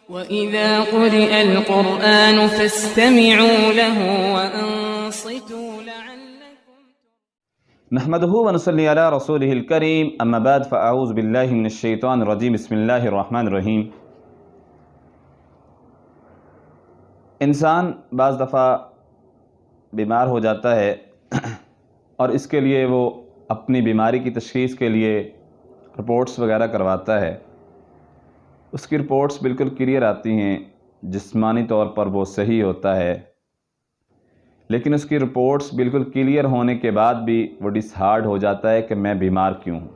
وَإِذَا قُرِئَ الْقُرْآنُ فَاسْتَمِعُوا لَهُ وَأَنصِتُوا لَعَلَّكُمْ نحمده ونصلي على رسوله الكريم اما بعد فاعوذ باللہ من الشیطان الرجیم بسم اللہ الرحمن الرحیم۔ انسان بعض دفعہ بیمار ہو جاتا ہے اور اس کے لیے وہ اپنی بیماری کی تشخیص کے لیے رپورٹس وغیرہ کرواتا ہے۔ اس کی رپورٹس بالکل کلیئر آتی ہیں، جسمانی طور پر وہ صحیح ہوتا ہے، لیکن اس کی رپورٹس بالکل کلیئر ہونے کے بعد بھی وہ ڈس ہارڈ ہو جاتا ہے کہ میں بیمار کیوں ہوں۔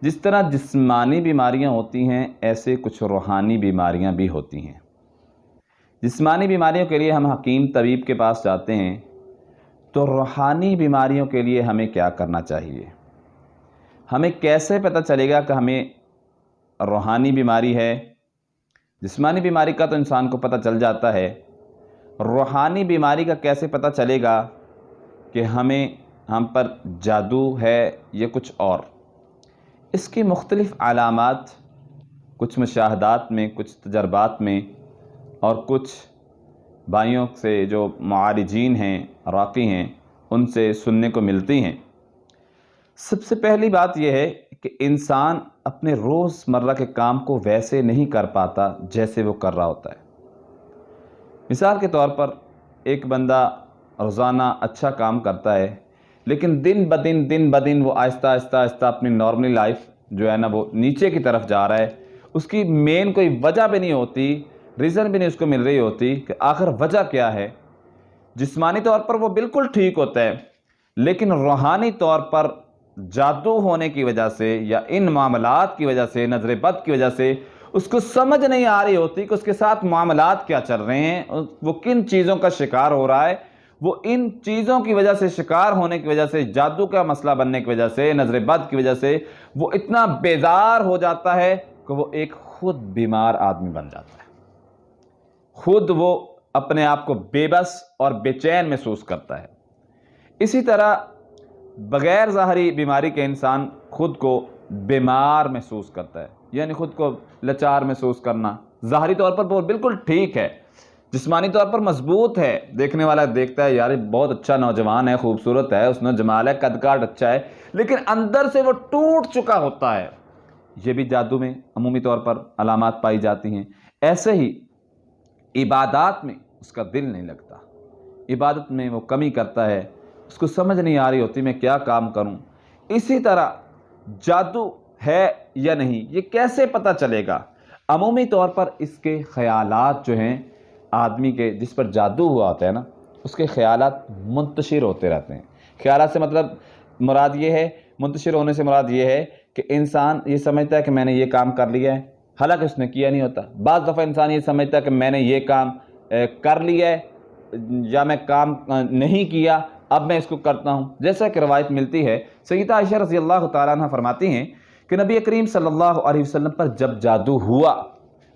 جس طرح جسمانی بیماریاں ہوتی ہیں ایسے کچھ روحانی بیماریاں بھی ہوتی ہیں۔ جسمانی بیماریوں کے لیے ہم حکیم طبیب کے پاس جاتے ہیں، تو روحانی بیماریوں کے لیے ہمیں کیا کرنا چاہیے؟ ہمیں کیسے پتہ چلے گا کہ ہمیں روحانی بیماری ہے؟ جسمانی بیماری کا تو انسان کو پتہ چل جاتا ہے، روحانی بیماری کا کیسے پتہ چلے گا کہ ہم پر جادو ہے یا کچھ اور؟ اس کی مختلف علامات کچھ مشاہدات میں، کچھ تجربات میں اور کچھ بھائیوں سے جو معالجین ہیں، راقی ہیں، ان سے سننے کو ملتی ہیں۔ سب سے پہلی بات یہ ہے کہ انسان اپنے روزمرہ کے کام کو ویسے نہیں کر پاتا جیسے وہ کر رہا ہوتا ہے۔ مثال کے طور پر ایک بندہ روزانہ اچھا کام کرتا ہے، لیکن دن بدن وہ آہستہ آہستہ اپنی نارملی لائف جو ہے نا وہ نیچے کی طرف جا رہا ہے۔ اس کی مین کوئی وجہ بھی نہیں ہوتی، ریزن بھی نہیں اس کو مل رہی ہوتی کہ آخر وجہ کیا ہے۔ جسمانی طور پر وہ بالکل ٹھیک ہوتا ہے، لیکن روحانی طور پر جادو ہونے کی وجہ سے یا ان معاملات کی وجہ سے، نظر بد کی وجہ سے اس کو سمجھ نہیں آ رہی ہوتی کہ اس کے ساتھ معاملات کیا چل رہے ہیں، وہ کن چیزوں کا شکار ہو رہا ہے۔ وہ ان چیزوں کی وجہ سے، شکار ہونے کی وجہ سے، جادو کا مسئلہ بننے کی وجہ سے، نظر بد کی وجہ سے وہ اتنا بیزار ہو جاتا ہے کہ وہ ایک خود بیمار آدمی بن جاتا ہے۔ خود وہ اپنے آپ کو بے بس اور بے چین محسوس کرتا ہے۔ اسی طرح بغیر ظاہری بیماری کے انسان خود کو بیمار محسوس کرتا ہے، یعنی خود کو لاچار محسوس کرنا۔ ظاہری طور پر وہ بالکل ٹھیک ہے، جسمانی طور پر مضبوط ہے، دیکھنے والا دیکھتا ہے یار بہت اچھا نوجوان ہے، خوبصورت ہے، اس نے جمال ہے، قد کاٹ اچھا ہے، لیکن اندر سے وہ ٹوٹ چکا ہوتا ہے۔ یہ بھی جادو میں عمومی طور پر علامات پائی جاتی ہیں۔ ایسے ہی عبادات میں اس کا دل نہیں لگتا، عبادت میں وہ کمی کرتا ہے، اس کو سمجھ نہیں آ رہی ہوتی میں کیا کام کروں۔ اسی طرح جادو ہے یا نہیں یہ کیسے پتہ چلے گا؟ عمومی طور پر اس کے خیالات جو ہیں آدمی کے جس پر جادو ہوا ہوتا ہے نا، اس کے خیالات منتشر ہوتے رہتے ہیں۔ خیالات سے مطلب مراد یہ ہے، منتشر ہونے سے مراد یہ ہے کہ انسان یہ سمجھتا ہے کہ میں نے یہ کام کر لیا ہے، حالانکہ اس نے کیا نہیں ہوتا۔ بعض دفعہ انسان یہ سمجھتا ہے کہ میں نے یہ کام کر لیا ہے یا میں کام نہیں کیا، اب میں اس کو کرتا ہوں۔ جیسا کہ روایت ملتی ہے، سیدہ عائشہ رضی اللہ تعالیٰ عنہ فرماتی ہیں کہ نبی کریم صلی اللہ علیہ وسلم پر جب جادو ہوا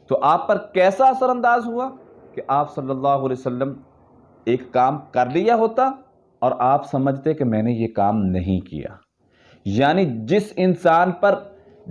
تو آپ پر کیسا اثر انداز ہوا کہ آپ صلی اللہ علیہ وسلم ایک کام کر لیا ہوتا اور آپ سمجھتے کہ میں نے یہ کام نہیں کیا۔ یعنی جس انسان پر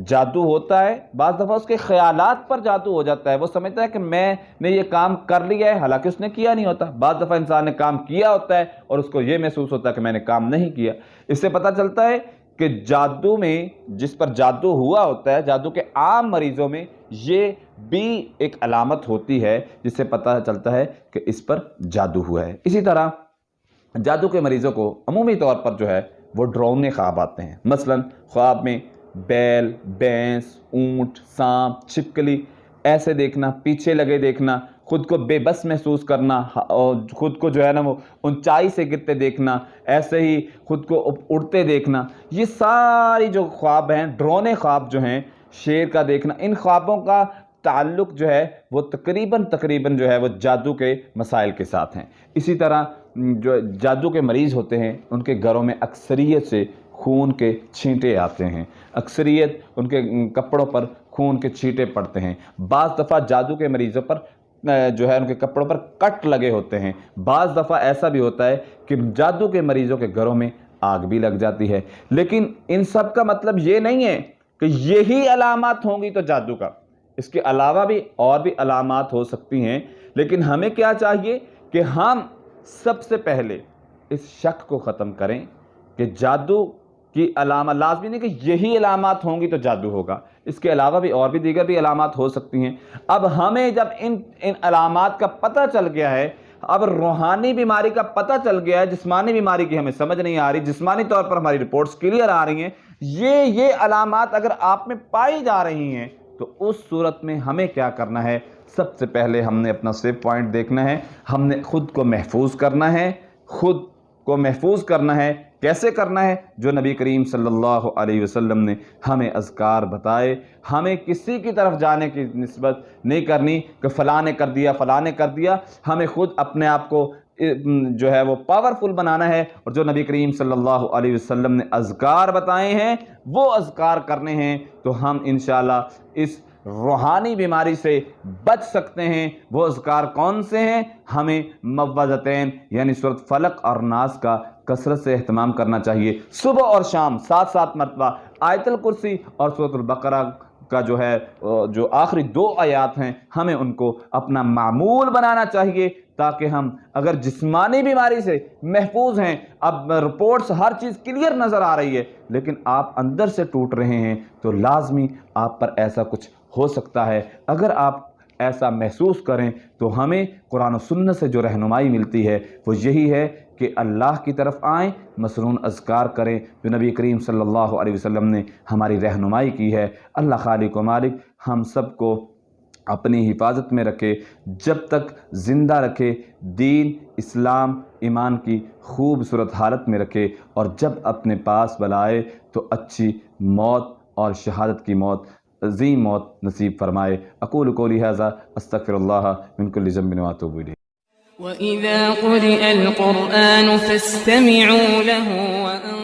جادو ہوتا ہے بعض دفعہ اس کے خیالات پر جادو ہو جاتا ہے، وہ سمجھتا ہے کہ میں نے یہ کام کر لیا ہے حالانکہ اس نے کیا نہیں ہوتا۔ بعض دفعہ انسان نے کام کیا ہوتا ہے اور اس کو یہ محسوس ہوتا ہے کہ میں نے کام نہیں کیا۔ اس سے پتہ چلتا ہے کہ جادو میں جس پر جادو ہوا ہوتا ہے، جادو کے عام مریضوں میں یہ بھی ایک علامت ہوتی ہے جس سے پتہ چلتا ہے کہ اس پر جادو ہوا ہے۔ اسی طرح جادو کے مریضوں کو عمومی طور پر جو ہے وہ ڈراؤنے خواب آتے ہیں۔ مثلا خواب میں بیل، بھینس، اونٹ، سانپ، چھپکلی ایسے دیکھنا، پیچھے لگے دیکھنا، خود کو بے بس محسوس کرنا اور خود کو جو ہے نا وہ اونچائی سے گرتے دیکھنا، ایسے ہی خود کو اڑتے دیکھنا، یہ ساری جو خواب ہیں، ڈراؤنے خواب جو ہیں، شیر کا دیکھنا، ان خوابوں کا تعلق جو ہے وہ تقریباً جو ہے وہ جادو کے مسائل کے ساتھ ہیں۔ اسی طرح جو جادو کے مریض ہوتے ہیں ان کے گھروں میں اکثریت سے خون کے چھینٹے آتے ہیں، اکثریت ان کے کپڑوں پر خون کے چھینٹے پڑتے ہیں۔ بعض دفعہ جادو کے مریضوں پر جو ہے ان کے کپڑوں پر کٹ لگے ہوتے ہیں۔ بعض دفعہ ایسا بھی ہوتا ہے کہ جادو کے مریضوں کے گھروں میں آگ بھی لگ جاتی ہے۔ لیکن ان سب کا مطلب یہ نہیں ہے کہ یہی علامات ہوں گی تو جادو کا۔ اس کے علاوہ بھی اور بھی علامات ہو سکتی ہیں، لیکن ہمیں کیا چاہیے کہ ہم سب سے پہلے اس شک کو ختم کریں کہ جادو کی علامت لازمی نہیں کہ یہی علامات ہوں گی تو جادو ہوگا، اس کے علاوہ بھی اور بھی دیگر بھی علامات ہو سکتی ہیں۔ اب ہمیں جب ان علامات کا پتہ چل گیا ہے، اب روحانی بیماری کا پتہ چل گیا ہے، جسمانی بیماری کی ہمیں سمجھ نہیں آ رہی، جسمانی طور پر ہماری رپورٹس کلیئر آ رہی ہیں، یہ علامات اگر آپ میں پائی جا رہی ہیں تو اس صورت میں ہمیں کیا کرنا ہے؟ سب سے پہلے ہم نے اپنا سیف پوائنٹ دیکھنا ہے، ہم نے خود کو محفوظ کرنا ہے، خود کو محفوظ کرنا ہے۔ کیسے کرنا ہے؟ جو نبی کریم صلی اللہ علیہ وسلم نے ہمیں اذکار بتائے، ہمیں کسی کی طرف جانے کی نسبت نہیں کرنی کہ فلاں نے کر دیا فلاں نے کر دیا، ہمیں خود اپنے آپ کو جو ہے وہ پاورفل بنانا ہے، اور جو نبی کریم صلی اللہ علیہ وسلم نے اذکار بتائے ہیں وہ اذکار کرنے ہیں، تو ہم انشاءاللہ اس روحانی بیماری سے بچ سکتے ہیں۔ وہ اذکار کون سے ہیں؟ ہمیں معوذتین یعنی سورۃ فلق اور ناس کا کثرت سے اہتمام کرنا چاہیے، صبح اور شام 7 مرتبہ آیت الکرسی اور سورۃ البقرہ کا جو آخری 2 آیات ہیں، ہمیں ان کو اپنا معمول بنانا چاہیے، تاکہ ہم اگر جسمانی بیماری سے محفوظ ہیں، اب رپورٹس ہر چیز کلیئر نظر آ رہی ہے، لیکن آپ اندر سے ٹوٹ رہے ہیں، تو لازمی آپ پر ایسا کچھ ہو سکتا ہے۔ اگر آپ ایسا محسوس کریں تو ہمیں قرآن و سنت سے جو رہنمائی ملتی ہے وہ یہی ہے کہ اللہ کی طرف آئیں، مسنون اذکار کریں، جو نبی کریم صلی اللہ علیہ وسلم نے ہماری رہنمائی کی ہے۔ اللہ خالق و مالک ہم سب کو اپنی حفاظت میں رکھے، جب تک زندہ رکھے، دین اسلام ایمان کی خوبصورت حالت میں رکھے، اور جب اپنے پاس بلائے تو اچھی موت اور شہادت کی موت، عظیم موت نصیب فرمائے۔ اقول قولی ھذا استغفر اللہ من کل ذنب واتوب الیہ۔ وَإِذَا قُرِئَ الْقُرْآنُ فَاسْتَمِعُوا لَهُ